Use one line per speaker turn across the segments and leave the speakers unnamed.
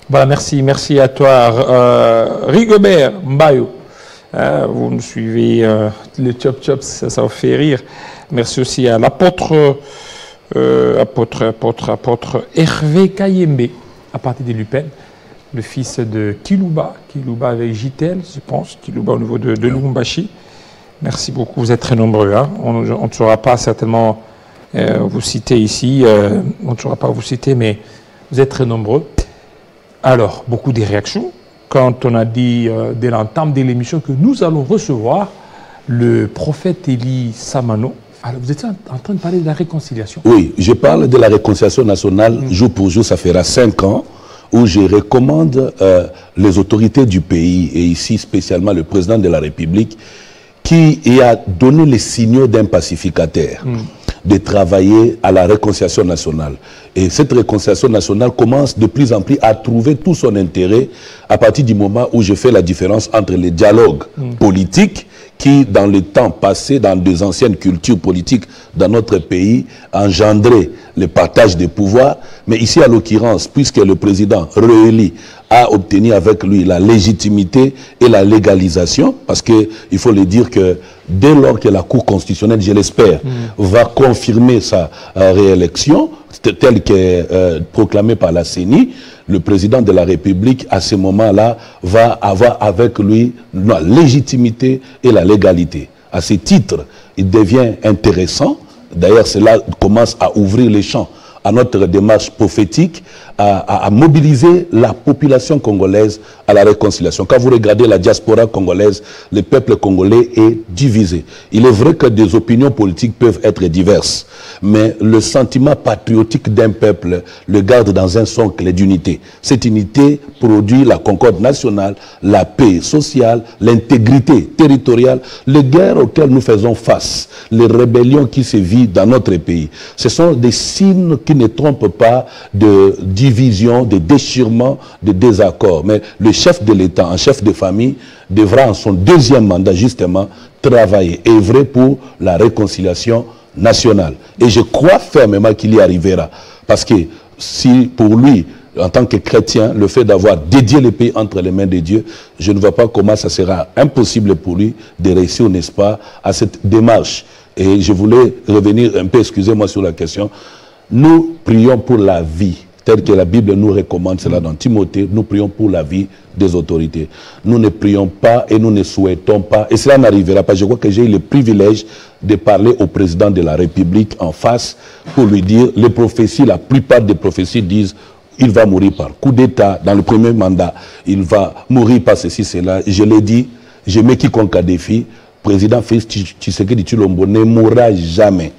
Voilà, merci à toi. Rigobert Mbayo, vous nous suivez, le chop-chop, ça vous fait rire. Merci aussi à l'apôtre Hervé Kayembe, à partir de Lupen, le fils de Kilouba avec Jitel, je pense, Kilouba au niveau de Lubumbashi. Merci beaucoup, vous êtes très nombreux. Hein. On ne saura pas certainement vous citer ici, on ne saura pas vous citer, mais vous êtes très nombreux. Alors, beaucoup de réactions quand on a dit dès l'entame de l'émission que nous allons recevoir le prophète Élie Samano. Alors, vous êtes en train de parler de la réconciliation.
Oui, je parle de la réconciliation nationale jour pour jour. Ça fera 5 ans où je recommande les autorités du pays, et ici spécialement le président de la République, qui a donné les signaux d'un pacificateur, de travailler à la réconciliation nationale. Et cette réconciliation nationale commence de plus en plus à trouver tout son intérêt à partir du moment où je fais la différence entre les dialogues politiques qui, dans le temps passé, dans des anciennes cultures politiques dans notre pays, engendraient le partage des pouvoirs. Mais ici, à l'occurrence, puisque le président réélu a obtenu avec lui la légitimité et la légalisation, parce qu'il faut le dire que dès lors que la Cour constitutionnelle, je l'espère, va confirmer sa réélection, telle qu'est proclamée par la CENI, le président de la République, à ce moment-là, va avoir avec lui la légitimité et la légalité. À ce titre, il devient intéressant, d'ailleurs cela commence à ouvrir les champs à notre démarche prophétique, à mobiliser la population congolaise à la réconciliation. Quand vous regardez la diaspora congolaise, le peuple congolais est divisé. Il est vrai que des opinions politiques peuvent être diverses, mais le sentiment patriotique d'un peuple le garde dans un socle d'unité. Cette unité produit la concorde nationale, la paix sociale, l'intégrité territoriale. Les guerres auxquelles nous faisons face, les rébellions qui se vivent dans notre pays, ce sont des signes qui ne trompent pas de division, de déchirement, de désaccord. Mais le chef de l'État, un chef de famille, devra en son deuxième mandat justement travailler, œuvrer pour la réconciliation nationale. Et je crois fermement qu'il y arrivera. Parce que si pour lui, en tant que chrétien, le fait d'avoir dédié le pays entre les mains de Dieu, je ne vois pas comment ça sera impossible pour lui de réussir, n'est-ce pas, à cette démarche. Et je voulais revenir un peu, excusez-moi sur la question. Nous prions pour la vie, tel que la Bible nous recommande cela dans Timothée. Nous prions pour la vie des autorités. Nous ne prions pas et nous ne souhaitons pas, et cela n'arrivera pas. Je crois que j'ai eu le privilège de parler au président de la République en face pour lui dire, les prophéties, la plupart des prophéties disent, il va mourir par coup d'État dans le premier mandat, il va mourir par ceci, cela. Je l'ai dit, je mets quiconque à défi, président Félix Tshisekedi Tshilombo ne mourra jamais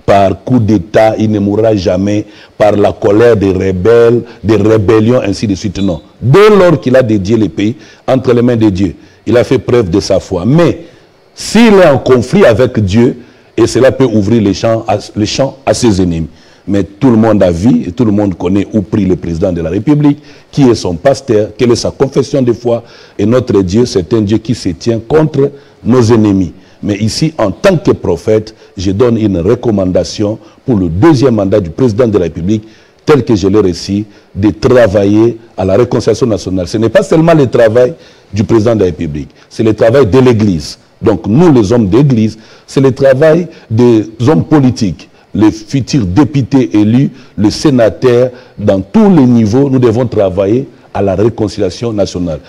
par coup d'État, il ne mourra jamais par la colère des rebelles, des rébellions, ainsi de suite. Non. Dès lors qu'il a dédié le pays entre les mains de Dieu, il a fait preuve de sa foi. Mais s'il est en conflit avec Dieu, et cela peut ouvrir les champs à ses ennemis. Mais tout le monde a vu, et tout le monde connaît où prie le président de la République, qui est son pasteur, quelle est sa confession de foi. Et notre Dieu, c'est un Dieu qui se tient contre nos ennemis. Mais ici, en tant que prophète, je donne une recommandation pour le deuxième mandat du président de la République, tel que je l'ai reçu, de travailler à la réconciliation nationale. Ce n'est pas seulement le travail du président de la République, c'est le travail de l'Église. Donc nous, les hommes d'église, c'est le travail des hommes politiques, les futurs députés élus, les sénateurs, dans tous les niveaux, nous devons travailler à la réconciliation nationale.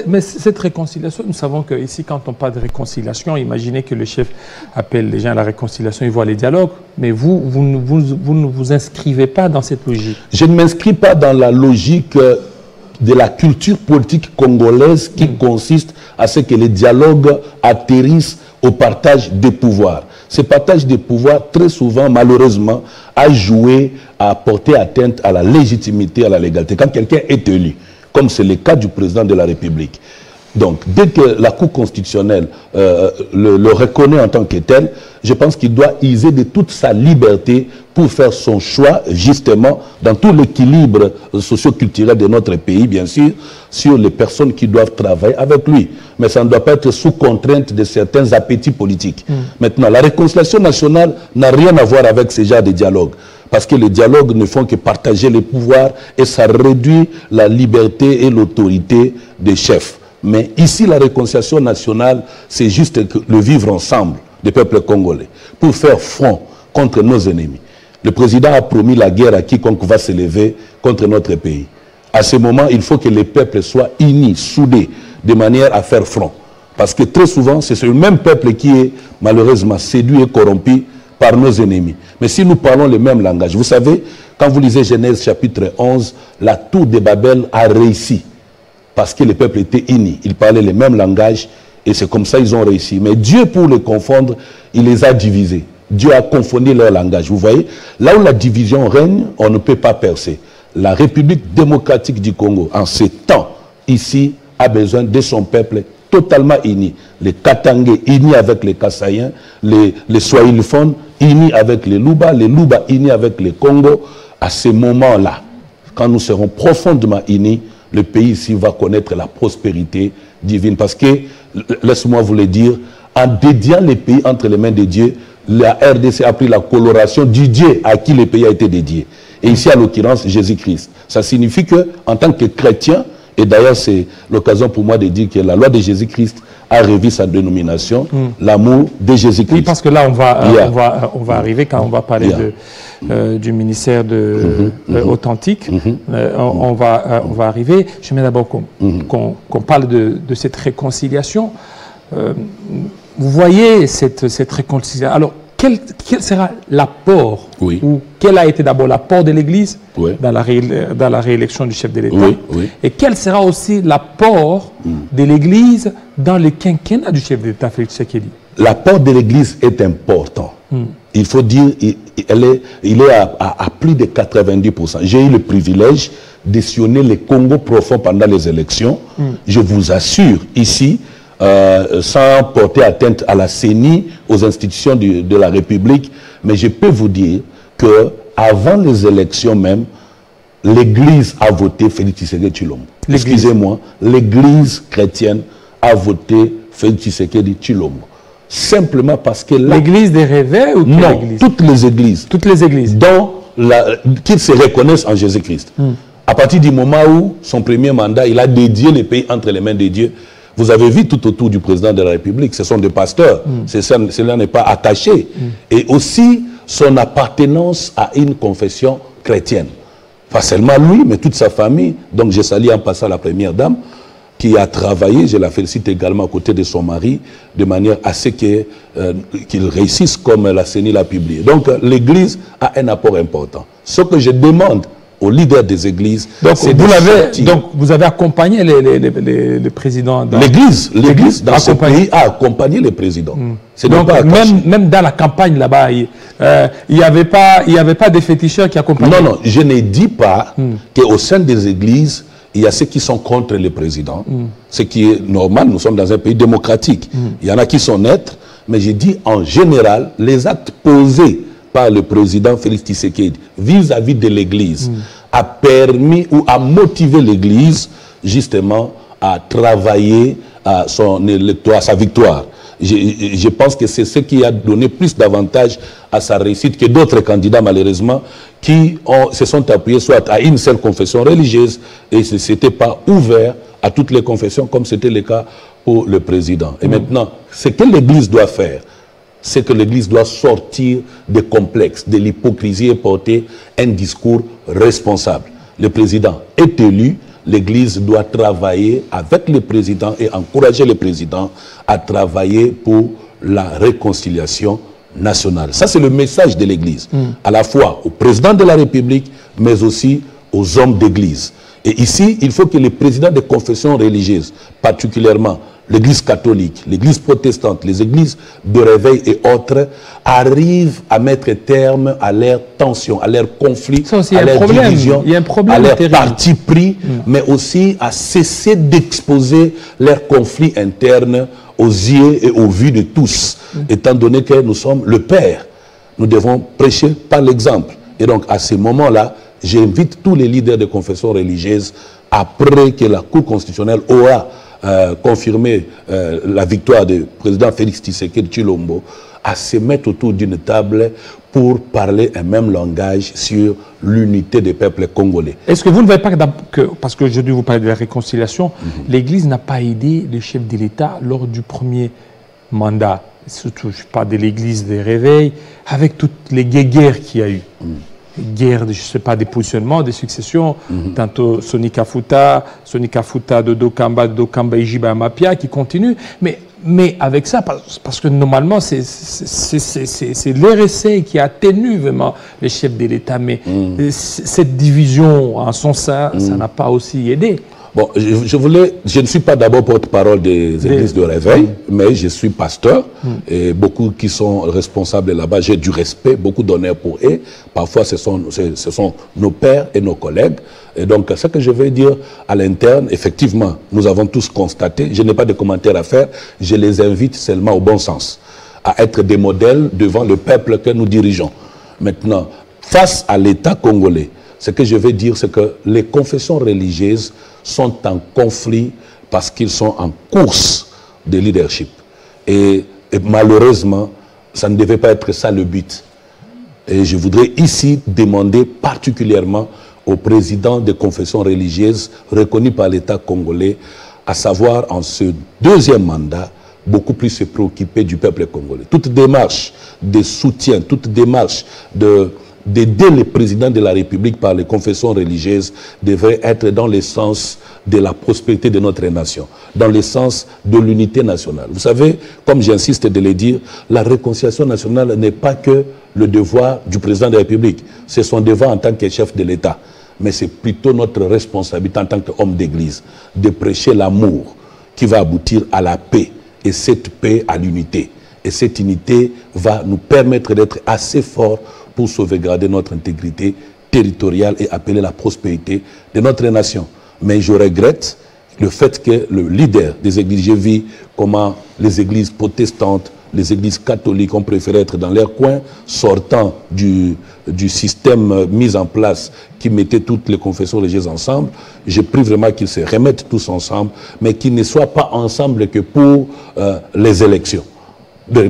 Mais cette réconciliation, nous savons qu'ici, quand on parle de réconciliation, imaginez que le chef appelle les gens à la réconciliation, ils voient les dialogues, mais vous ne vous inscrivez pas dans cette logique.
Je ne m'inscris pas dans la logique de la culture politique congolaise qui consiste à ce que les dialogues atterrissent au partage des pouvoirs. Ce partage des pouvoirs, très souvent, malheureusement, a joué à porter atteinte à la légitimité, à la légalité. Quand quelqu'un est élu, comme c'est le cas du président de la République, donc dès que la Cour constitutionnelle le reconnaît en tant que tel, je pense qu'il doit user de toute sa liberté pour faire son choix, justement, dans tout l'équilibre socio-culturel de notre pays, bien sûr, sur les personnes qui doivent travailler avec lui. Mais ça ne doit pas être sous contrainte de certains appétits politiques. Maintenant, la réconciliation nationale n'a rien à voir avec ce genre de dialogue. parce que les dialogues ne font que partager les pouvoirs et ça réduit la liberté et l'autorité des chefs. Mais ici, la réconciliation nationale, c'est juste le vivre ensemble des peuples congolais pour faire front contre nos ennemis. Le président a promis la guerre à quiconque va s'élever contre notre pays. À ce moment, il faut que les peuples soient unis, soudés, de manière à faire front. Parce que très souvent, c'est le même peuple qui est malheureusement séduit et corrompu par nos ennemis. Mais si nous parlons le même langage, vous savez, quand vous lisez Genèse chapitre 11, la tour de Babel a réussi. Parce que les peuples étaient unis. Ils parlaient le même langage et c'est comme ça qu'ils ont réussi. Mais Dieu, pour les confondre, il les a divisés. Dieu a confondu leur langage. Vous voyez, là où la division règne, on ne peut pas percer. La République démocratique du Congo, en ces temps, ici, a besoin de son peuple totalement uni. Les Katangais unis avec les Kassaïens, les Swahiliphones unis avec les Luba unis avec les Congo. À ce moment-là, quand nous serons profondément unis, le pays ici va connaître la prospérité divine. Parce que, laisse-moi vous le dire, en dédiant les pays entre les mains de Dieu, la RDC a pris la coloration du Dieu à qui le pays a été dédié. Et ici, à l'occurrence, Jésus-Christ. Ça signifie qu'en tant que chrétien, et d'ailleurs c'est l'occasion pour moi de dire que la loi de Jésus-Christ a revu sa dénomination, l'amour de Jésus-Christ.
Oui, parce que là, on va arriver quand on va parler du ministère authentique. On va arriver. Je mets d'abord qu'on parle de cette réconciliation. Vous voyez cette réconciliation. Alors, quel sera l'apport ou quel a été d'abord l'apport de l'Église dans la réélection du chef de l'État et quel sera aussi l'apport de l'Église dans le quinquennat du chef de l'État, Félix Tshisekedi?
L'apport de l'Église est important. Il faut dire, il est à plus de 90%. J'ai eu le privilège de sillonner le Congo profond pendant les élections. Je vous assure, ici, sans porter atteinte à la CENI, aux institutions de la République, mais je peux vous dire qu'avant les élections même, l'Église a voté Félix Tshisekedi Tshilombo. Excusez-moi, l'Église chrétienne a voté Félix Tshisekedi Tshilombo. Simplement parce que là...
L'Église des réveils ou
non, église? Toutes les églises.
Toutes les églises.
Qui se reconnaissent en Jésus-Christ. À partir du moment où son premier mandat, il a dédié le pays entre les mains de Dieu. Vous avez vu tout autour du président de la République, ce sont des pasteurs. Cela n'est pas attaché. Et aussi son appartenance à une confession chrétienne. Pas seulement lui, mais toute sa famille. Donc je salue en passant la première dame qui a travaillé, je la félicite également à côté de son mari, de manière à ce qu'il réussisse comme la CENI l'a publié. Donc l'Église a un apport important. Ce que je demande aux leaders des églises, c'est
donc vous avez accompagné les présidents.
L'Église dans ce pays a accompagné les présidents.
Donc même dans la campagne là-bas, il n'y avait pas des féticheurs qui accompagnaient.
Non, je ne dis pas qu'au sein des églises, il y a ceux qui sont contre le président. Ce qui est normal, nous sommes dans un pays démocratique. Il y en a qui sont neutres, mais je dis en général, les actes posés par le président Félix Tshisekedi vis-à-vis de l'Église a permis ou a motivé l'Église justement à travailler à son électorat, à sa victoire. Je pense que c'est ce qui a donné plus d'avantages à sa réussite que d'autres candidats malheureusement qui se sont appuyés soit à une seule confession religieuse et ne s'étaient pas ouverts à toutes les confessions comme c'était le cas pour le président. Et maintenant, ce que l'Église doit faire, c'est que l'Église doit sortir des complexes, de l'hypocrisie et porter un discours responsable. Le président est élu, l'Église doit travailler avec le président et encourager le président à travailler pour la réconciliation nationale. Ça, c'est le message de l'Église, à la fois au président de la République, mais aussi aux hommes d'Église. Et ici, il faut que les présidents des confessions religieuses, particulièrement l'Église catholique, l'Église protestante, les églises de réveil et autres, arrivent à mettre terme à leurs tensions, à leurs conflits, à leurs divisions, à leurs partis pris, mais aussi à cesser d'exposer leurs conflits internes aux yeux et aux vues de tous, étant donné que nous sommes le Père. Nous devons prêcher par l'exemple. Et donc, à ce moment-là, j'invite tous les leaders de confessions religieuses, après que la Cour constitutionnelle aura confirmé la victoire du président Félix Tshisekedi Tshilombo, à se mettre autour d'une table pour parler un même langage sur l'unité des peuples congolais. Est-ce que vous ne voyez pas que, parce qu'aujourd'hui vous parlez de la réconciliation, l'Église n'a pas aidé le chef de l'État lors du premier mandat, surtout je parle de l'Église des réveils, avec toutes les guerres qu'il y a eu. Guerre, je ne sais pas, des positionnements, des successions, tantôt Sonika Futa, Dodo Kamba, Ijiba Amapia qui continue, mais avec ça, parce que normalement c'est l'RSA qui a tenu vraiment les chefs de l'État, mais cette division en son sein, ça n'a pas aussi aidé. Bon, je ne suis pas d'abord porte-parole des églises de réveil, mais je suis pasteur et beaucoup qui sont responsables là-bas, j'ai du respect, beaucoup d'honneur pour eux. Parfois, ce sont nos pères et nos collègues. Et donc, ce que je veux dire à l'interne, effectivement, nous avons tous constaté, je n'ai pas de commentaires à faire, je les invite seulement au bon sens, à être des modèles devant le peuple que nous dirigeons. Maintenant, face à l'État congolais, ce que je veux dire, c'est que les confessions religieuses sont en conflit parce qu'ils sont en course de leadership. Et malheureusement, ça ne devait pas être ça le but. Et je voudrais ici demander particulièrement au président des confessions religieuses reconnus par l'État congolais, à savoir en ce deuxième mandat, beaucoup plus se préoccuper du peuple congolais. Toute démarche de soutien, toute démarche d'aider le président de la République par les confessions religieuses devrait être dans le sens de la prospérité de notre nation, dans le sens de l'unité nationale. Vous savez, comme j'insiste de le dire, la réconciliation nationale n'est pas que le devoir du président de la République, c'est son devoir en tant que chef de l'État, mais c'est plutôt notre responsabilité en tant qu'homme d'église de prêcher l'amour qui va aboutir à la paix, et cette paix à l'unité. Et cette unité va nous permettre d'être assez forts pour sauvegarder notre intégrité territoriale et appeler la prospérité de notre nation. Mais je regrette le fait que le leader des églises, j'ai vu comment les églises protestantes, les églises catholiques ont préféré être dans leur coin, sortant du système mis en place qui mettait toutes les confessions religieuses ensemble. Je prie vraiment qu'ils se remettent tous ensemble, mais qu'ils ne soient pas ensemble que pour les élections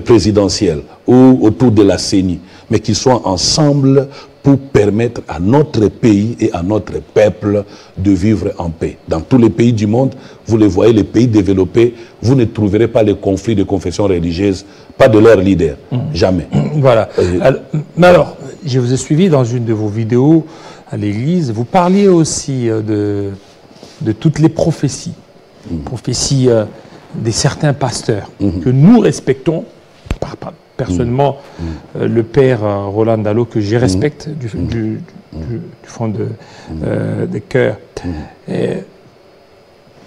présidentielles ou autour de la CENI, mais qu'ils soient ensemble pour permettre à notre pays et à notre peuple de vivre en paix. Dans tous les pays du monde, vous les voyez, les pays développés, vous ne trouverez pas les conflits de confession religieuse, pas de leurs leaders, jamais. Voilà. Alors, je vous ai suivi dans une de vos vidéos à l'église, vous parliez aussi de toutes les prophéties, prophéties de certains pasteurs que nous respectons, personnellement, le père Roland Dallot, que je respecte du fond de cœur.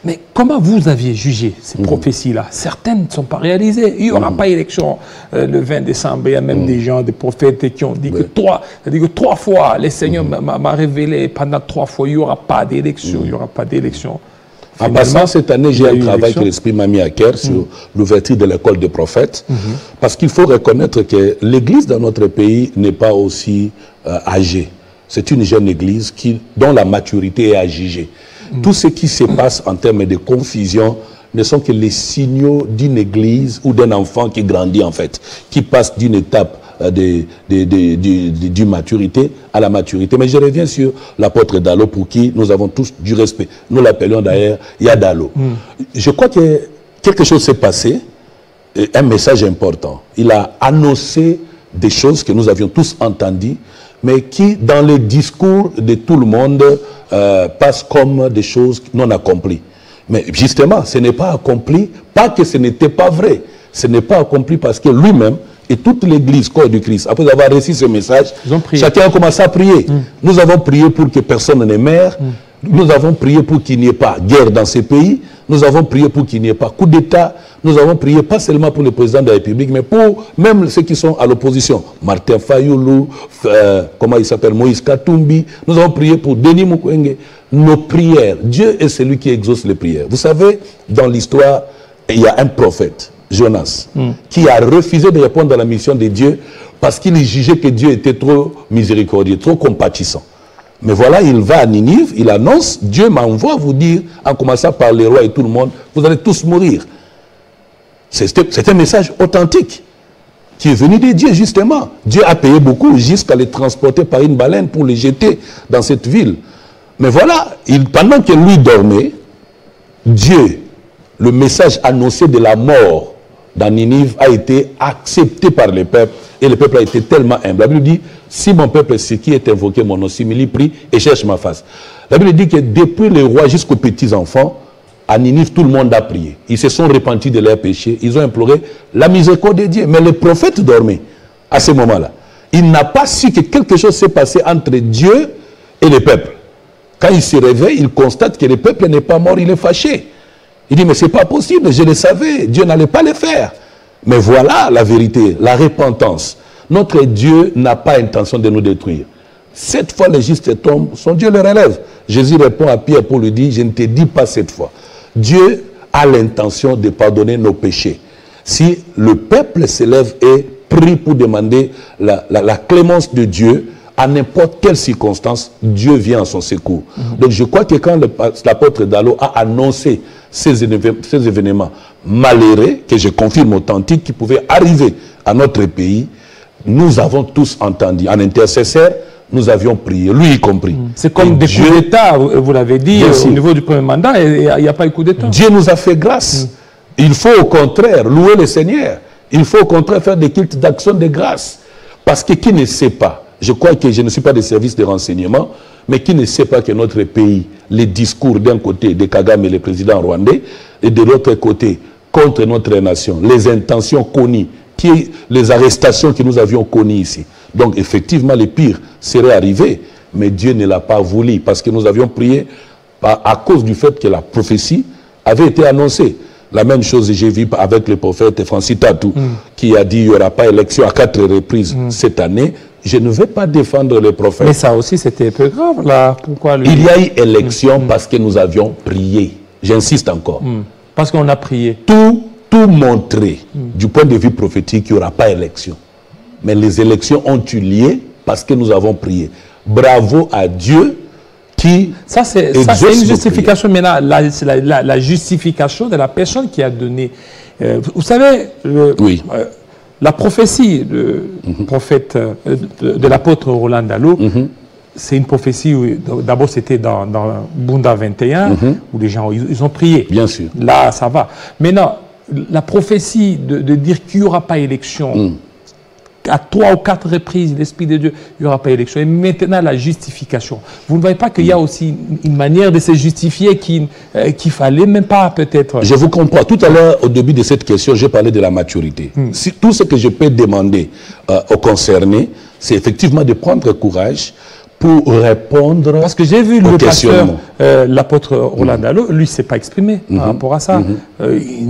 Mais comment vous aviez jugé ces prophéties-là? Certaines ne sont pas réalisées. Il n'y aura pas élection le 20 décembre. Il y a même des gens, des prophètes qui ont dit que trois fois, le Seigneur m'a révélé, pendant 3 fois, il n'y aura pas d'élection, il n'y aura pas d'élection. En passant, cette année, j'ai un travail que l'Esprit m'a mis à cœur sur l'ouverture de l'école des prophètes. Parce qu'il faut reconnaître que l'Église dans notre pays n'est pas aussi âgée. C'est une jeune Église dont la maturité est à juger. Tout ce qui se passe en termes de confusion ne sont que les signaux d'une Église ou d'un enfant qui grandit en fait, qui passe d'une étape de maturité à la maturité. Mais je reviens sur l'apôtre Dallot pour qui nous avons tous du respect. Nous l'appelons d'ailleurs Yadalo. Je crois que quelque chose s'est passé, un message important. Il a annoncé des choses que nous avions tous entendues, mais qui, dans le discours de tout le monde, passent comme des choses non accomplies. Mais justement, ce n'est pas accompli, pas que ce n'était pas vrai. Ce n'est pas accompli parce que lui-même et toute l'église, corps du Christ, après avoir reçu ce message, chacun a commencé à prier. Nous avons prié pour que personne ne meure. Nous avons prié pour qu'il n'y ait pas guerre dans ces pays. Nous avons prié pour qu'il n'y ait pas coup d'État. Nous avons prié pas seulement pour le président de la République, mais pour même ceux qui sont à l'opposition. Martin Fayoulou, comment il s'appelle, Moïse Katumbi. Nous avons prié pour Denis Mukwege. Nos prières, Dieu est celui qui exauce les prières. Vous savez, dans l'histoire, il y a un prophète, Jonas, qui a refusé de répondre à la mission de Dieu parce qu'il jugeait que Dieu était trop miséricordieux, trop compatissant. Mais voilà, il va à Ninive, il annonce, Dieu m'envoie vous dire, en commençant par les rois et tout le monde, vous allez tous mourir. C'est un message authentique qui est venu de Dieu, justement. Dieu a payé beaucoup jusqu'à les transporter par une baleine pour les jeter dans cette ville. Mais voilà, pendant que lui dormait, Dieu, le message annoncé de la mort dans Ninive a été accepté par le peuple. Et le peuple a été tellement humble. La Bible dit, si mon peuple est ce qui est invoqué mon nom, s'humilie, prie et cherche ma face. La Bible dit que depuis les rois jusqu'aux petits-enfants, à Ninive, tout le monde a prié. Ils se sont repentis de leurs péchés. Ils ont imploré la miséricorde de Dieu. Mais le prophète dormait à ce moment-là. Il n'a pas su que quelque chose s'est passé entre Dieu et le peuple. Quand il se réveille, il constate que le peuple n'est pas mort, il est fâché. Il dit, mais ce n'est pas possible, je le savais, Dieu n'allait pas le faire. Mais voilà la vérité, la repentance. Notre Dieu n'a pas intention de nous détruire. Cette fois, les justes tombent, son Dieu le relève. Jésus répond à Pierre pour lui dire, je ne te dis pas cette fois. Dieu a l'intention de pardonner nos péchés. Si le peuple s'élève et prie pour demander la clémence de Dieu, à n'importe quelle circonstance, Dieu vient en son secours. Donc je crois que quand l'apôtre Dallo a annoncé ces événements malheureux, que je confirme authentiques, qui pouvaient arriver à notre pays, nous avons tous entendu. En intercesseur, nous avions prié, lui y compris.
C'est comme des coups d'État, vous l'avez dit, au niveau du premier mandat, il n'y a pas eu coup d'État.
Dieu nous a fait grâce. Il faut au contraire louer le Seigneur. Il faut au contraire faire des cultes d'action de grâce. Parce que qui ne sait pas, je crois que je ne suis pas des services de renseignement, mais qui ne sait pas que notre pays, les discours d'un côté de Kagame et le président rwandais, et de l'autre côté, contre notre nation, les intentions connues, les arrestations que nous avions connues ici. Donc effectivement, le pire serait arrivé, mais Dieu ne l'a pas voulu, parce que nous avions prié à cause du fait que la prophétie avait été annoncée. La même chose j'ai vu avec le prophète Francis Tatou, qui a dit qu'il n'y aura pas élection à 4 reprises cette année. Je ne vais pas défendre le prophète.
Mais ça aussi, c'était un peu grave, là. Pourquoi lui...
Il y a eu élection parce que nous avions prié. J'insiste encore.
Parce qu'on a prié.
Tout montrait, du point de vue prophétique, qu'il n'y aura pas élection. Mais les élections ont eu lieu parce que nous avons prié. Bravo à Dieu qui... Ça, c'est
une justification. Maintenant, la justification de la personne qui a donné... vous savez...
oui.
La prophétie du prophète, de l'apôtre Roland Dallo, c'est une prophétie où, d'abord c'était dans Bunda 21, où les gens ils ont prié.
Bien sûr.
Là, ça va. Maintenant, la prophétie de dire qu'il n'y aura pas élection, à 3 ou 4 reprises, l'Esprit de Dieu, il n'y aura pas élection. Et maintenant, la justification. Vous ne voyez pas qu'il y a aussi une manière de se justifier qu'il ne fallait même pas peut-être...
Je vous comprends. Tout à l'heure, au début de cette question, j'ai parlé de la maturité. Si, tout ce que je peux demander aux concernés, c'est effectivement de prendre courage pour répondre.
Parce que j'ai vu le pasteur, l'apôtre Roland Dallo, lui, ne s'est pas exprimé par rapport à ça. Il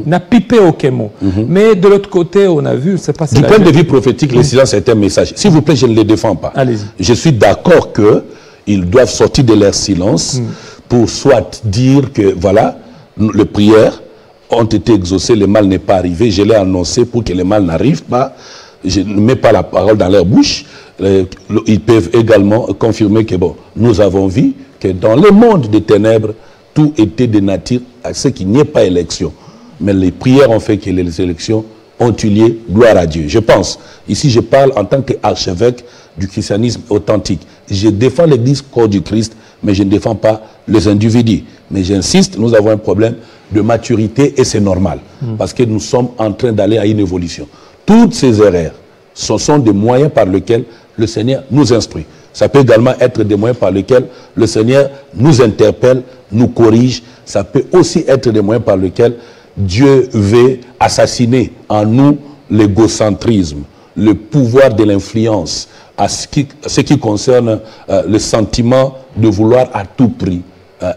n'a pipé aucun mot. Mais de l'autre côté, on a vu, c'est pas...
Du point de vue prophétique, le silence est un message. S'il vous plaît, je ne les défends pas.
Allez-y.
Je suis d'accord qu'ils doivent sortir de leur silence pour soit dire que, voilà, les prières ont été exaucées, le mal n'est pas arrivé. Je l'ai annoncé pour que le mal n'arrive pas. Je ne mets pas la parole dans leur bouche. Ils peuvent également confirmer que, bon, nous avons vu que dans le monde des ténèbres, tout était de nature à ce qu'il n'y ait pas élection. Mais les prières ont fait que les élections ont eu lieu, gloire à Dieu. Je pense, ici je parle en tant qu'archevêque du christianisme authentique. Je défends l'église corps du Christ, mais je ne défends pas les individus. Mais j'insiste, nous avons un problème de maturité et c'est normal. Parce que nous sommes en train d'aller à une évolution. Toutes ces erreurs, ce sont des moyens par lesquels le Seigneur nous instruit. Ça peut également être des moyens par lesquels le Seigneur nous interpelle, nous corrige. Ça peut aussi être des moyens par lesquels Dieu veut assassiner en nous l'égocentrisme, le pouvoir de l'influence, à ce qui concerne le sentiment de vouloir à tout prix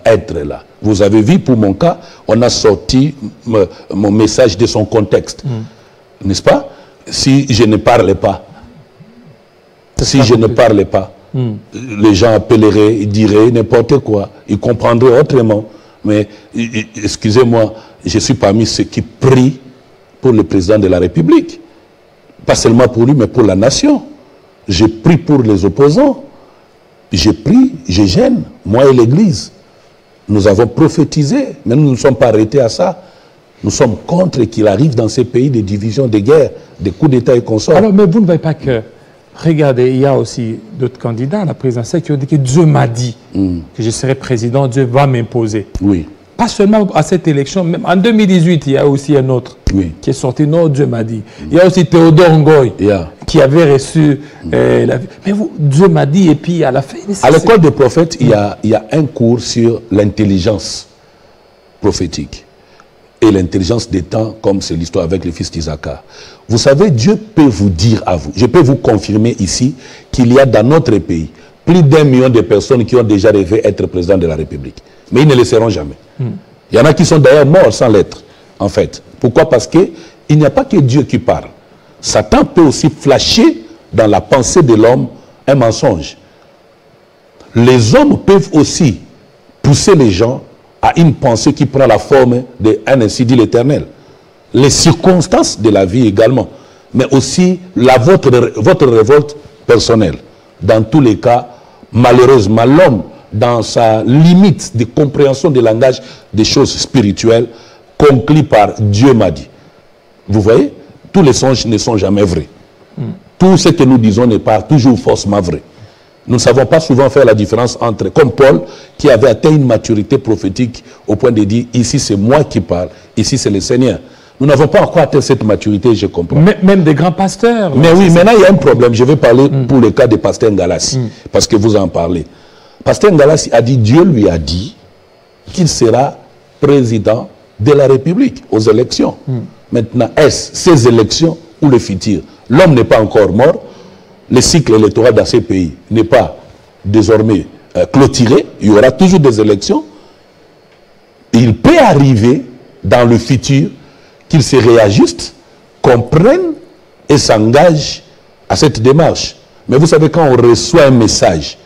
être là. Vous avez vu, pour mon cas, on a sorti mon message de son contexte. N'est-ce pas? Si je ne parlais pas, les gens appelleraient, ils diraient n'importe quoi, ils comprendraient autrement. Mais excusez-moi, je suis parmi ceux qui prient pour le président de la République. Pas seulement pour lui, mais pour la nation. Je prie pour les opposants. j'ai pris, je gêne, moi et l'Église. Nous avons prophétisé, mais nous ne sommes pas arrêtés à ça. Nous sommes contre qu'il arrive dans ces pays des divisions, des guerres, des coups d'État et consorts.
Alors, mais vous ne voyez pas que, regardez, il y a aussi d'autres candidats à la présidentielle qui ont dit que Dieu m'a dit que je serai président, Dieu va m'imposer.
Oui.
Pas seulement à cette élection, même en 2018, il y a aussi un autre qui est sorti, non, Dieu m'a dit. Il y a aussi Théodore Ngoy qui avait reçu la vie. Mais vous, Dieu m'a dit, et puis à la fin...
À l'école des prophètes, il y a un cours sur l'intelligence prophétique et l'intelligence des temps, comme c'est l'histoire avec le fils d'Isaac. Vous savez, Dieu peut vous dire à vous, je peux vous confirmer ici, qu'il y a dans notre pays plus d'1 million de personnes qui ont déjà rêvé être président de la République. Mais ils ne le seront jamais. Il y en a qui sont d'ailleurs morts sans l'être, en fait. Pourquoi? Parce qu'il n'y a pas que Dieu qui parle. Satan peut aussi flasher dans la pensée de l'homme un mensonge. Les hommes peuvent aussi pousser les gens à une pensée qui prend la forme de « un ainsi dit l'Éternel ». Les circonstances de la vie également, mais aussi votre révolte personnelle. Dans tous les cas, malheureusement, l'homme, dans sa limite de compréhension du langage des choses spirituelles, conclut par « Dieu m'a dit ». Vous voyez, tous les songes ne sont jamais vrais. Tout ce que nous disons n'est pas toujours forcément vrai. Nous ne savons pas souvent faire la différence entre, comme Paul, qui avait atteint une maturité prophétique au point de dire, ici c'est moi qui parle, ici c'est le Seigneur. Nous n'avons pas encore atteint cette maturité, je comprends.
Même des grands pasteurs.
Mais oui, maintenant il y a un problème. Je vais parler pour le cas de Pasteur Ngalassi, parce que vous en parlez. Pasteur Ngalassi a dit, Dieu lui a dit qu'il sera président de la République aux élections. Maintenant, est-ce ces élections ou le futur? L'homme n'est pas encore mort. Le cycle électoral dans ces pays n'est pas désormais clôturé. Il y aura toujours des élections. Il peut arriver dans le futur qu'il se réajuste, comprenne et s'engage à cette démarche. Mais vous savez, quand on reçoit un message,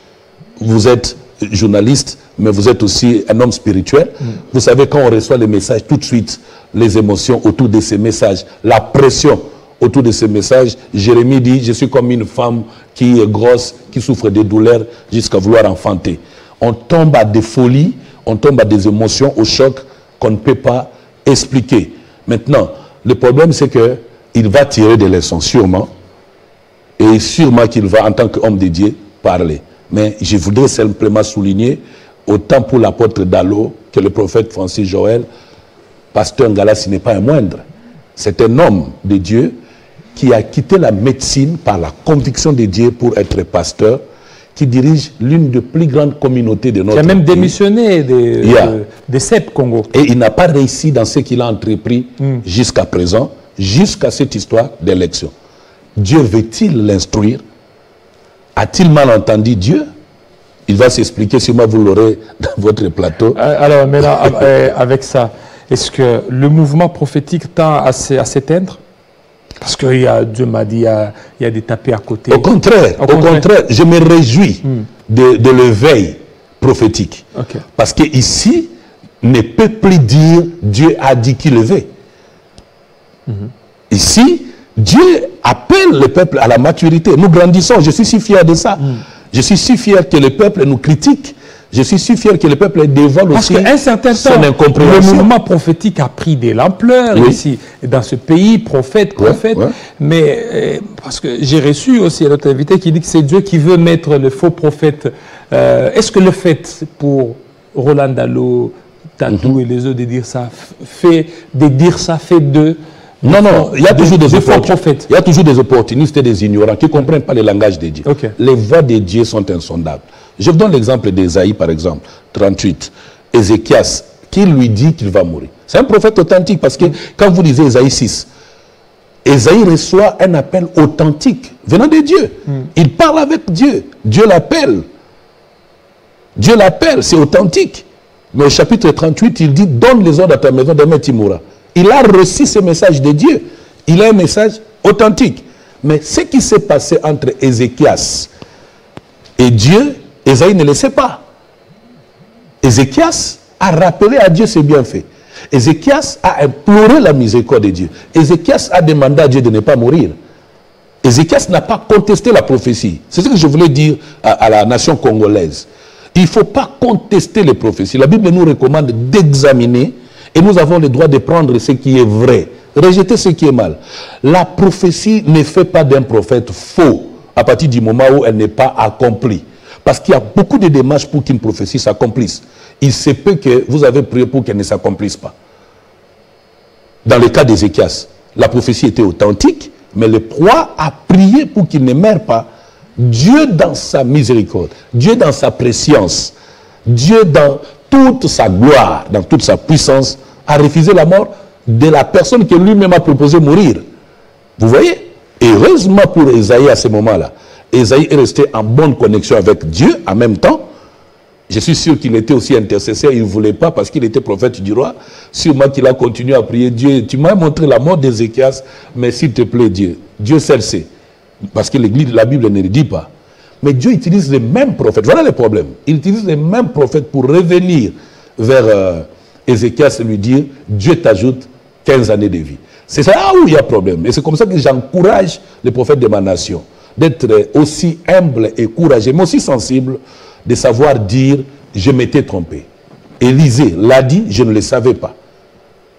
vous êtes journaliste, mais vous êtes aussi un homme spirituel. Vous savez, quand on reçoit les messages, tout de suite, les émotions autour de ces messages, la pression autour de ces messages. Jérémie dit, je suis comme une femme qui est grosse, qui souffre de douleurs jusqu'à vouloir enfanter. On tombe à des folies, on tombe à des émotions, au choc qu'on ne peut pas expliquer. Maintenant, le problème c'est qu'il va tirer des leçons sûrement, et sûrement qu'il va en tant qu'homme de Dieu parler. Mais je voudrais simplement souligner, autant pour l'apôtre Dallot que le prophète Francis Joël, Pasteur Ngalassi n'est pas un moindre. C'est un homme de Dieu qui a quitté la médecine par la conviction de Dieu pour être pasteur, qui dirige l'une des plus grandes communautés de notre pays. Qui a même
démissionné des CEP Congo.
Et il n'a pas réussi dans ce qu'il a entrepris jusqu'à présent, jusqu'à cette histoire d'élection. Dieu veut-il l'instruire? A-t-il mal entendu Dieu? Il va s'expliquer, si moi vous l'aurez dans votre plateau.
Alors maintenant, avec ça, est-ce que le mouvement prophétique tend à s'éteindre? Parce que Dieu m'a dit, il y a des tapés à côté.
Au contraire, je me réjouis de l'éveil prophétique. Parce qu'ici, ne peut plus dire Dieu a dit qu'il le veut. Ici, Dieu appelle le peuple à la maturité. Nous grandissons, je suis si fier de ça. Je suis si fier que le peuple nous critique. Je suis si fier que le peuple dévoile aussi
son incompréhension. Le mouvement prophétique a pris de l'ampleur ici, dans ce pays, prophète. Mais parce que j'ai reçu aussi notre invité qui dit que c'est Dieu qui veut mettre le faux prophète. Est-ce que le fait pour Roland Dallot, Tatou et les autres de dire ça, fait d'eux?
Non, il y a toujours des opportunistes. Il y a toujours des opportunistes et des ignorants qui ne comprennent pas le langage de Dieu. Les voix de Dieu sont insondables. Je vous donne l'exemple d'Ésaïe, par exemple, 38. Ézéchias, qui lui dit qu'il va mourir. C'est un prophète authentique, parce que quand vous lisez Ésaïe 6, Ésaïe reçoit un appel authentique venant de Dieu. Il parle avec Dieu. Dieu l'appelle. Dieu l'appelle, c'est authentique. Mais au chapitre 38, il dit, donne les ordres à ta maison, demain tu mourras. Il a reçu ce message de Dieu. Il a un message authentique. Mais ce qui s'est passé entre Ézéchias et Dieu, Ésaïe ne le sait pas. Ézéchias a rappelé à Dieu ses bienfaits. Ézéchias a imploré la miséricorde de Dieu. Ézéchias a demandé à Dieu de ne pas mourir. Ézéchias n'a pas contesté la prophétie. C'est ce que je voulais dire à la nation congolaise. Il ne faut pas contester les prophéties. La Bible nous recommande d'examiner et nous avons le droit de prendre ce qui est vrai, rejeter ce qui est mal. La prophétie ne fait pas d'un prophète faux à partir du moment où elle n'est pas accomplie. Parce qu'il y a beaucoup de démarches pour qu'une prophétie s'accomplisse. Il se peut que vous avez prié pour qu'elle ne s'accomplisse pas. Dans le cas d'Ézéchias, la prophétie était authentique, mais le roi a prié pour qu'il ne meure pas. Dieu dans sa miséricorde, Dieu dans sa préscience, Dieu dans toute sa gloire, dans toute sa puissance, a refusé la mort de la personne que lui-même a proposé mourir. Vous voyez? Et heureusement pour Esaïe à ce moment-là, Esaïe est resté en bonne connexion avec Dieu en même temps. Je suis sûr qu'il était aussi intercesseur, il ne voulait pas parce qu'il était prophète du roi. Sûrement qu'il a continué à prier Dieu. Tu m'as montré la mort d'Ézéchias, mais s'il te plaît Dieu, Dieu seul sait. Parce que la Bible ne le dit pas. Mais Dieu utilise les mêmes prophètes. Voilà le problème. Il utilise les mêmes prophètes pour revenir vers Ézéchias et lui dire, Dieu t'ajoute 15 années de vie. C'est ça où il y a problème. Et c'est comme ça que j'encourage les prophètes de ma nation d'être aussi humbles et courageux, mais aussi sensibles, de savoir dire, je m'étais trompé. Élisée l'a dit, je ne le savais pas.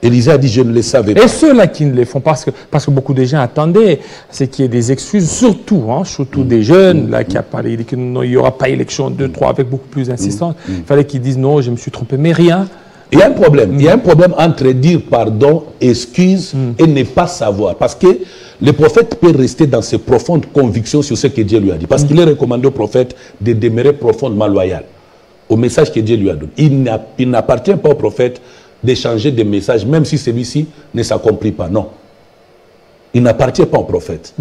Élisée a dit, je ne le savais pas.
Et ceux-là qui ne le font pas, parce que beaucoup de gens attendaient, c'est qu'il y ait des excuses, surtout des jeunes, là, qui a parlé, qu'il n'y aura pas élection 2-3 avec beaucoup plus d'insistance. Il fallait qu'ils disent, non, je me suis trompé, mais rien.
Il y a un problème. Il y a un problème entre dire pardon, excuse et ne pas savoir. Parce que le prophète peut rester dans ses profondes convictions sur ce que Dieu lui a dit. Parce qu'il est recommandé au prophète de demeurer profondément loyal au message que Dieu lui a donné. Il n'appartient pas au prophète d'échanger des messages, même si celui-ci ne s'accomplit pas. Non. Il n'appartient pas au prophète.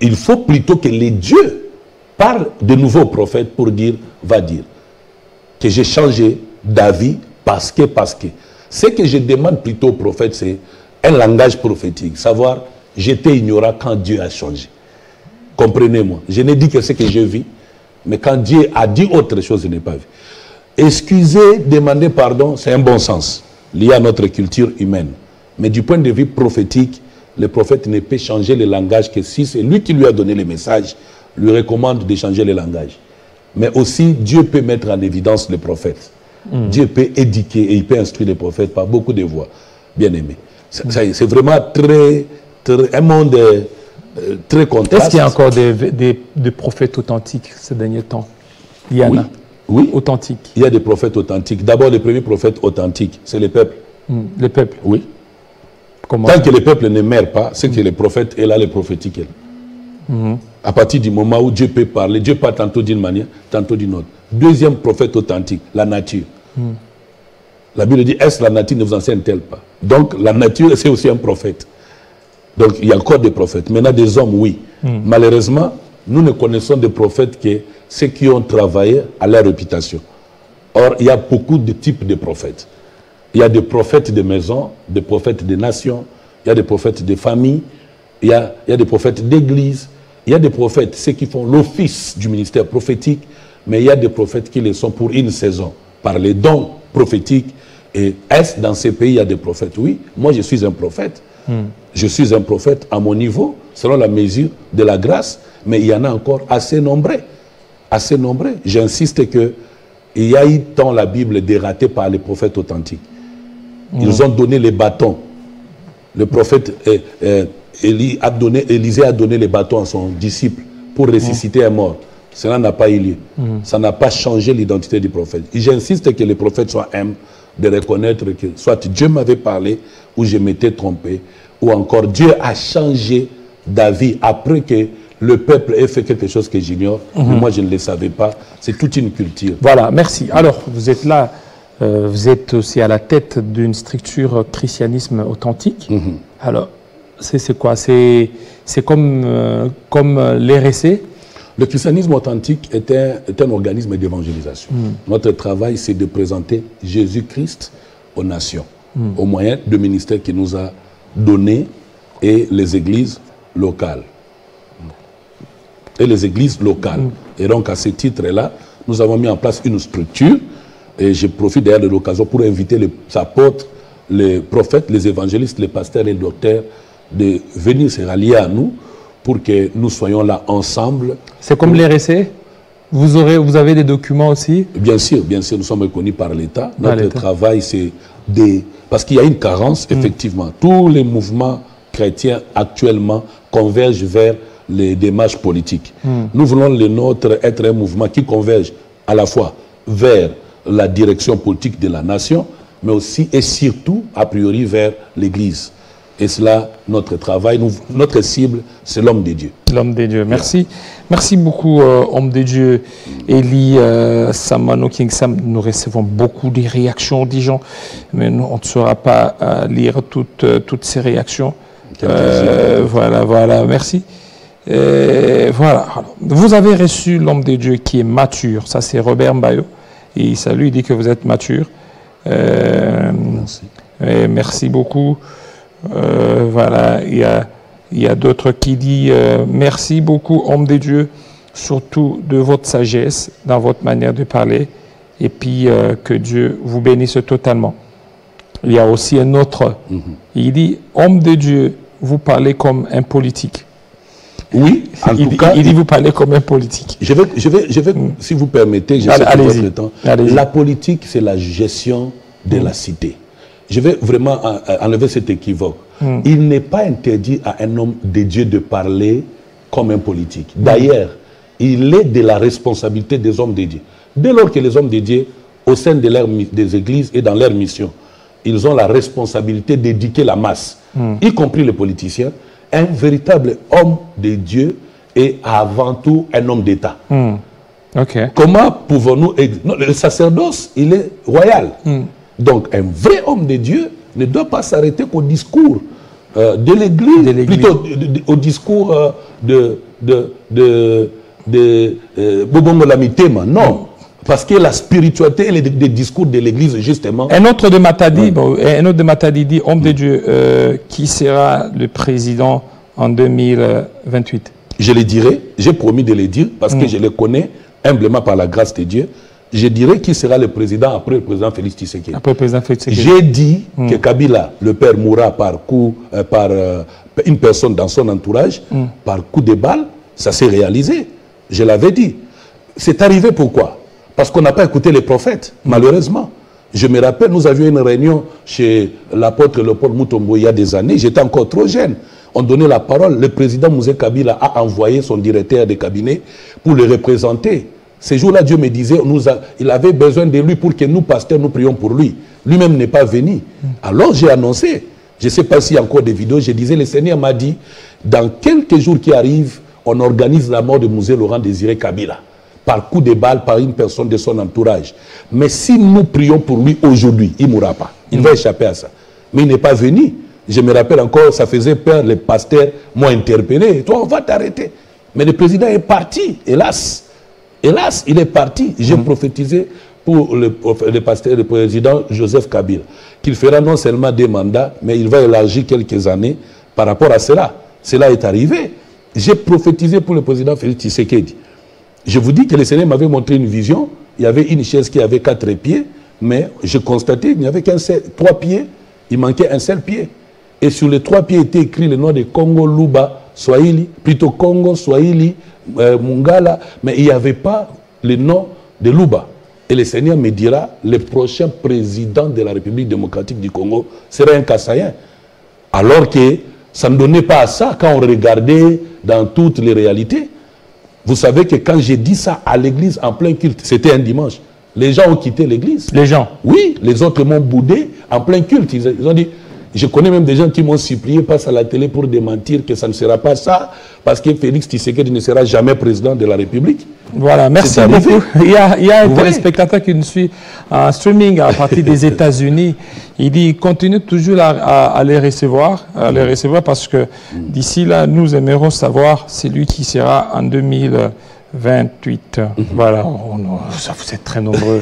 Il faut plutôt que les dieux parlent de nouveau au prophète pour dire, va dire, que j'ai changé d'avis parce que. Ce que je demande plutôt au prophète, c'est un langage prophétique. Savoir, j'étais ignorant quand Dieu a changé. Comprenez-moi. Je n'ai dit que ce que je vis, mais quand Dieu a dit autre chose, je n'ai pas vu. Excuser, demander pardon, c'est un bon sens, lié à notre culture humaine. Mais du point de vue prophétique, le prophète ne peut changer le langage que si c'est lui qui lui a donné le message, lui recommande de changer le langage. Mais aussi, Dieu peut mettre en évidence le prophète. Dieu peut éduquer et il peut instruire les prophètes par beaucoup de voix. Bien aimé. C'est vraiment un monde très contraste.
Est-ce qu'il y a encore des prophètes authentiques ces derniers temps? Il y en a.
Oui.
Authentiques.
Il y a des prophètes authentiques. D'abord, les premiers prophètes authentiques, c'est le peuple.
Le peuple.
Oui.
Comment?
Tant que le peuple ne meurt pas, c'est que le prophète est là, le prophétique est là. À partir du moment où Dieu peut parler, Dieu parle tantôt d'une manière, tantôt d'une autre. Deuxième prophète authentique, la nature. La Bible dit, est-ce la nature ne vous enseigne-t-elle pas? Donc la nature, c'est aussi un prophète. Donc il y a encore des prophètes. Maintenant des hommes, oui. Malheureusement, nous ne connaissons des prophètes que ceux qui ont travaillé à leur réputation. Or, il y a beaucoup de types de prophètes. Il y a des prophètes de maison, des prophètes de nations, il y a des prophètes de famille, il y a des prophètes d'église, il y a des prophètes, ceux qui font l'office du ministère prophétique, mais il y a des prophètes qui le sont pour une saison, par les dons prophétiques. Et est-ce dans ces pays, il y a des prophètes? Oui, moi je suis un prophète. Je suis un prophète à mon niveau, selon la mesure de la grâce, mais il y en a encore assez nombreux. Assez nombreux. J'insiste qu'il y a eu tant la Bible dératée par les prophètes authentiques. Ils ont donné les bâtons. Le prophète Élisée a donné les bâtons à son disciple pour ressusciter un mort. Cela n'a pas eu lieu. Ça n'a pas changé l'identité du prophète. Et j'insiste que les prophètes soient humbles de reconnaître que soit Dieu m'avait parlé ou je m'étais trompé, ou encore Dieu a changé d'avis après que le peuple ait fait quelque chose que j'ignore, mais moi je ne le savais pas. C'est toute une culture.
Voilà, merci. Alors, vous êtes là, vous êtes aussi à la tête d'une structure christianisme authentique. Alors, c'est quoi? C'est comme l'RSC?
Le christianisme authentique est un organisme d'évangélisation. Notre travail, c'est de présenter Jésus-Christ aux nations, au moyen du ministère qu'il nous a donné et les églises locales. Et les églises locales. Et donc, à ce titre-là, nous avons mis en place une structure, et je profite d'ailleurs de l'occasion pour inviter les apôtres, les prophètes, les évangélistes, les pasteurs et les docteurs de venir se rallier à nous pour que nous soyons là ensemble.
C'est comme l'RSC? Vous avez des documents aussi?
Bien sûr, nous sommes reconnus par l'État. Notre travail, c'est parce qu'il y a une carence, effectivement. Tous les mouvements chrétiens actuellement convergent vers les démarches politiques. Nous voulons le nôtre être un mouvement qui converge à la fois vers la direction politique de la nation, mais aussi et surtout, a priori, vers l'Église. Et cela, notre travail, notre cible, c'est l'homme de Dieu.
L'homme de Dieu, merci. Merci beaucoup, homme de Dieu, Eli Samano King Sam. Nous recevons beaucoup de réactions des gens, mais nous, on ne saura pas lire toutes ces réactions. Voilà, merci. Voilà. Alors, vous avez reçu l'homme de Dieu qui est mature, ça c'est Robert Mbayo, et ça lui dit que vous êtes mature.
Merci.
Merci beaucoup. Voilà, il y a d'autres qui disent merci beaucoup, homme de Dieu, surtout de votre sagesse dans votre manière de parler, et puis que Dieu vous bénisse totalement. Il y a aussi un autre, il dit, homme de Dieu, vous parlez comme un politique.
Oui, en tout cas,
il dit vous parlez comme un politique.
Je vais si vous permettez, j'essaie de temps. La politique, c'est la gestion de la cité. Je vais vraiment enlever cet équivoque. Il n'est pas interdit à un homme de Dieu de parler comme un politique. D'ailleurs, il est de la responsabilité des hommes de Dieu. Dès lors que les hommes de Dieu, au sein des églises et dans leur mission, ils ont la responsabilité d'éduquer la masse, y compris les politiciens. Un véritable homme de Dieu est avant tout un homme d'État. Comment pouvons-nous... Le sacerdoce, il est royal. Donc, un vrai homme de Dieu ne doit pas s'arrêter qu'au discours de l'Église, plutôt au discours de Bobongo Lamitema. Non, parce que la spiritualité et les discours de l'Église, justement...
Un autre de Matadi dit, homme de Dieu, qui sera le président en 2028?
Je le dirai, j'ai promis de le dire, parce que je le connais humblement par la grâce de Dieu. Je dirais qui sera le président après le président Félix Tshisekedi. J'ai dit que Kabila, le père, mourra par une personne dans son entourage, par coup de balle. Ça s'est réalisé. Je l'avais dit. C'est arrivé pourquoi? Parce qu'on n'a pas écouté les prophètes, malheureusement. Je me rappelle, nous avions une réunion chez l'apôtre Léopold Mutombo il y a des années. J'étais encore trop jeune. On donnait la parole. Le président Mouzé Kabila a envoyé son directeur de cabinet pour le représenter. Ces jours-là, Dieu me disait, il avait besoin de lui pour que nous, pasteurs, nous prions pour lui. Lui-même n'est pas venu. Alors j'ai annoncé, je ne sais pas s'il y a encore des vidéos, je disais, le Seigneur m'a dit, dans quelques jours qui arrivent, on organise la mort de Mouzé Laurent Désiré Kabila, par coup de balle, par une personne de son entourage. Mais si nous prions pour lui aujourd'hui, il ne mourra pas. Il va échapper à ça. Mais il n'est pas venu. Je me rappelle encore, ça faisait peur, les pasteurs m'ont interpellé. Toi, on va t'arrêter. Mais le président est parti, hélas. Hélas, il est parti. J'ai prophétisé pour le président Joseph Kabila, qu'il fera non seulement des mandats, mais il va élargir quelques années par rapport à cela. Cela est arrivé. J'ai prophétisé pour le président Félix Tshisekedi. Je vous dis que le Seigneur m'avait montré une vision. Il y avait une chaise qui avait 4 pieds, mais je constatais qu'il n'y avait qu'un seul, 3 pieds. Il manquait un seul pied. Et sur les 3 pieds était écrit le nom de Congo Luba Swahili, plutôt Congo Swahili Mungala, mais il n'y avait pas le nom de Luba. Et le Seigneur me dira, le prochain président de la République démocratique du Congo serait un Kassaïen. Alors que ça ne donnait pas à ça quand on regardait dans toutes les réalités. Vous savez que quand j'ai dit ça à l'église en plein culte, c'était un dimanche, les gens ont quitté l'église. Les gens? Oui, les autres m'ont boudé en plein culte. Ils ont dit... Je connais même des gens qui m'ont supplié, passe à la télé pour démentir que ça ne sera pas ça, parce que Félix Tshisekedi ne sera jamais président de la République. Voilà, merci beaucoup.
Il y a un téléspectateur qui nous suit en streaming à partir des États-Unis. Il dit, continue toujours à les recevoir, parce que d'ici là, nous aimerons savoir celui qui sera en 2028 28. Voilà, vous êtes très nombreux.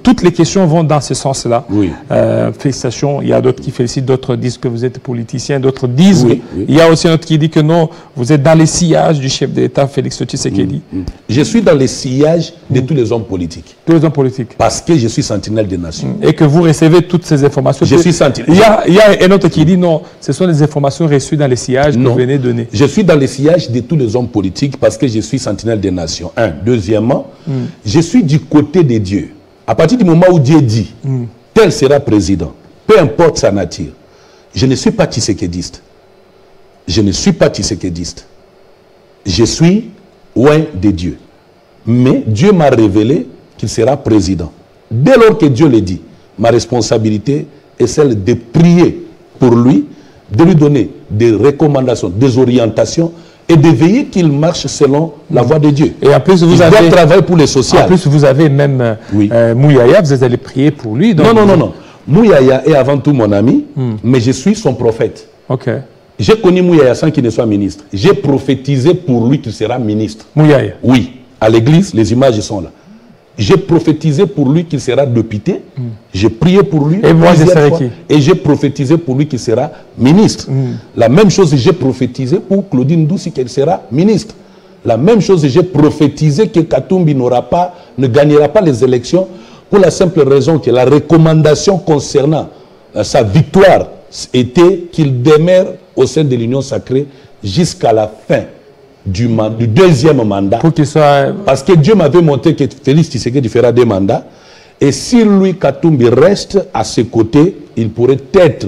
Toutes les questions vont dans ce sens-là.
Oui.
Félicitations. Il y a d'autres qui félicitent, d'autres disent que vous êtes politicien, d'autres disent...
Oui, oui.
Il y a aussi un autre qui dit que non, vous êtes dans les sillages du chef de l'État, Félix Tshisekedi.
Je suis dans les sillages de tous les hommes politiques.
Tous les hommes politiques.
Parce que je suis sentinelle des nations.
Et que vous recevez toutes ces informations.
Je suis sentinelle.
Il y a un autre qui dit non, ce sont les informations reçues dans les sillages que vous venez donner.
Je suis dans les sillages de tous les hommes politiques parce que je suis sentinelle des nations. Un. Deuxièmement, je suis du côté de Dieu. À partir du moment où Dieu dit, tel sera président, peu importe sa nature, je ne suis pas tshisekédiste. Je ne suis pas tshisekédiste. Je suis loin de Dieu. Mais Dieu m'a révélé qu'il sera président. Dès lors que Dieu le dit, ma responsabilité est celle de prier pour lui, de lui donner des recommandations, des orientations et de veiller qu'il marche selon la voie de Dieu.
Et en plus, vous
doit travailler pour les sociales.
En plus, vous avez même Mouyaya, vous êtes allé prier pour lui. Donc
non. Mouyaya est avant tout mon ami, mais je suis son prophète.
Ok.
J'ai connu Mouyaya sans qu'il ne soit ministre. J'ai prophétisé pour lui qu'il sera ministre.
Mouyaya? Oui.
À l'église, les images sont là. J'ai prophétisé pour lui qu'il sera député. J'ai prié pour lui.
Et moi, je serai qui?
Et j'ai prophétisé pour lui qu'il sera ministre. La même chose, j'ai prophétisé pour Claudine Doussi qu'elle sera ministre. La même chose, j'ai prophétisé que Katumbi ne gagnera pas les élections pour la simple raison que la recommandation concernant sa victoire était qu'il demeure au sein de l'Union sacrée jusqu'à la fin du deuxième mandat.
Pour qu'il soit...
Parce que Dieu m'avait montré que Félix Tshisekedi fera 2 mandats. Et si lui, Katumbi, reste à ses côtés, il pourrait être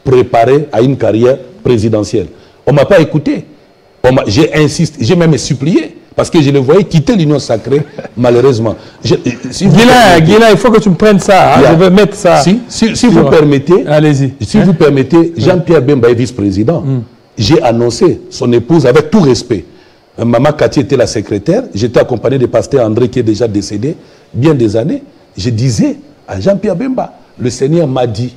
préparé à une carrière présidentielle. On ne m'a pas écouté. J'ai insisté, j'ai même supplié. Parce que je le voyais quitter l'Union sacrée, malheureusement.
Guilain, il faut que tu me prennes ça. Je veux mettre ça.
Si vous permettez,
allez-y.
Si vous permettez, Jean-Pierre Bemba est vice-président. J'ai annoncé son épouse avec tout respect. Maman Cathy était la secrétaire. J'étais accompagné de pasteur André qui est déjà décédé, bien des années. Je disais à Jean-Pierre Bemba, le Seigneur m'a dit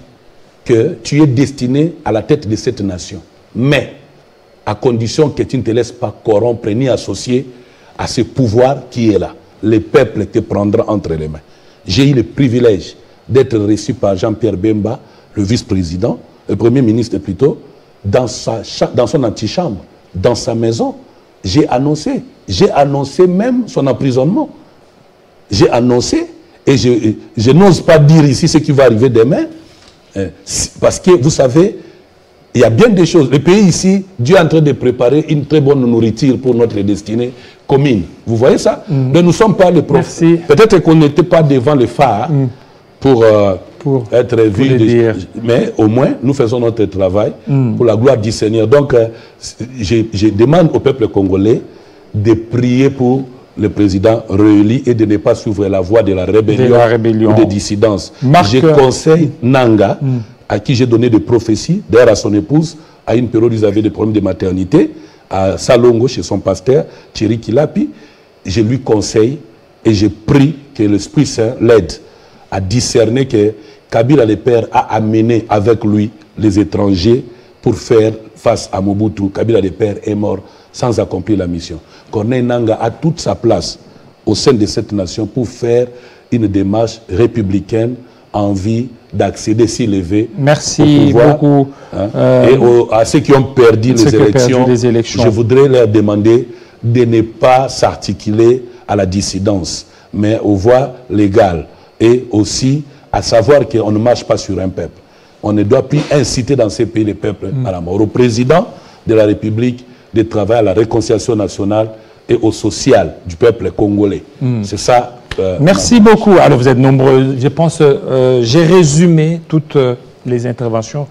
que tu es destiné à la tête de cette nation. Mais à condition que tu ne te laisses pas corrompre ni associer à ce pouvoir qui est là. Le peuple te prendra entre les mains. J'ai eu le privilège d'être reçu par Jean-Pierre Bemba, le vice-président, le premier ministre plutôt, dans son antichambre, dans sa maison. J'ai annoncé même son emprisonnement. J'ai annoncé, et je n'ose pas dire ici ce qui va arriver demain, parce que vous savez, il y a bien des choses. Le pays ici, Dieu est en train de préparer une très bonne nourriture pour notre destinée commune. Vous voyez ça? Mais nous ne sommes pas les prophètes. Peut-être qu'on n'était pas devant le phare pour être vus. Mais au moins, nous faisons notre travail pour la gloire du Seigneur. Donc, je demande au peuple congolais de prier pour le président réélu et de ne pas suivre la voie de la rébellion ou de dissidence. Je conseille Nanga, à qui j'ai donné des prophéties, d'ailleurs à son épouse, à une période où ils avaient des problèmes de maternité, à Salongo, chez son pasteur, Thierry Kilapi. Je lui conseille et je prie que l'Esprit Saint l'aide à discerner que Kabila le Père a amené avec lui les étrangers pour faire face à Mobutu. Kabila le Père est mort sans accomplir la mission. Corneille Nanga a toute sa place au sein de cette nation pour faire une démarche républicaine en vue d'accéder s'élever
au pouvoir, beaucoup.
Et à ceux qui ont perdu les élections, je voudrais leur demander de ne pas s'articuler à la dissidence, mais aux voies légales. Et aussi à savoir qu'on ne marche pas sur un peuple. On ne doit plus inciter dans ces pays les peuples à la mort. Au président de la République de travailler à la réconciliation nationale et au social du peuple congolais. C'est ça.
Merci beaucoup. Alors vous êtes nombreux. Je pense j'ai résumé toutes les interventions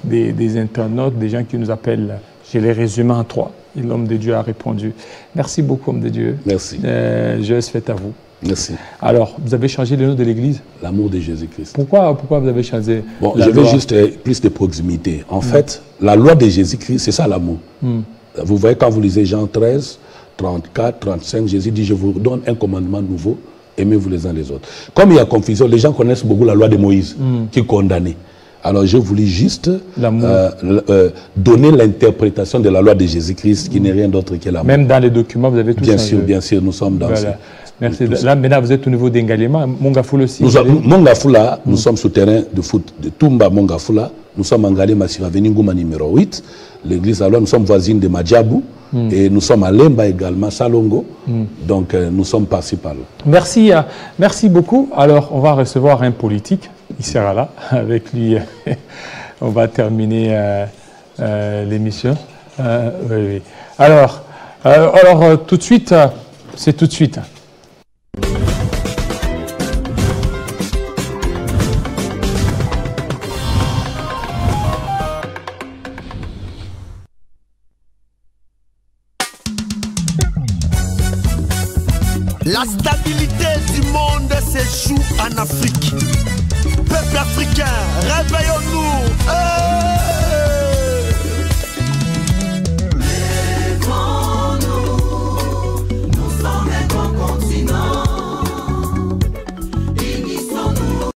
des internautes, des gens qui nous appellent. Je les résumé en 3. Et l'homme de Dieu a répondu. Merci beaucoup, homme de Dieu.
Merci.
Je fais à vous.
Merci.
Alors, vous avez changé le nom de l'église?
L'amour de Jésus-Christ.
Pourquoi vous avez changé?
Bon, j'avais juste plus de proximité. En fait, la loi de Jésus-Christ, c'est ça l'amour. Vous voyez, quand vous lisez Jean 13, 34, 35, Jésus dit, je vous donne un commandement nouveau, aimez-vous les uns les autres. Comme il y a confusion, les gens connaissent beaucoup la loi de Moïse, qui est condamnée. Alors je voulais juste donner l'interprétation de la loi de Jésus-Christ qui n'est rien d'autre que l'amour.
Même dans les documents, vous avez tout ça.
Bien sûr, nous sommes dans ça.
Merci. Là, maintenant, vous êtes au niveau d'Engalema. Mongafula aussi.
Mongafula, nous sommes sur terrain de foot de Tumba Mongafula. Nous sommes en Ngalema sur avenue Ngouma numéro 8. L'église alors, nous sommes voisines de Madjabou. Et nous sommes à Lemba également, Salongo. Donc nous sommes par-ci par-là.
Merci, merci beaucoup. Alors, on va recevoir un politique. Il sera là. Avec lui, on va terminer l'émission. Oui. Alors, tout de suite, c'est tout de suite.
La stabilité du monde se joue en Afrique. Peuple africain,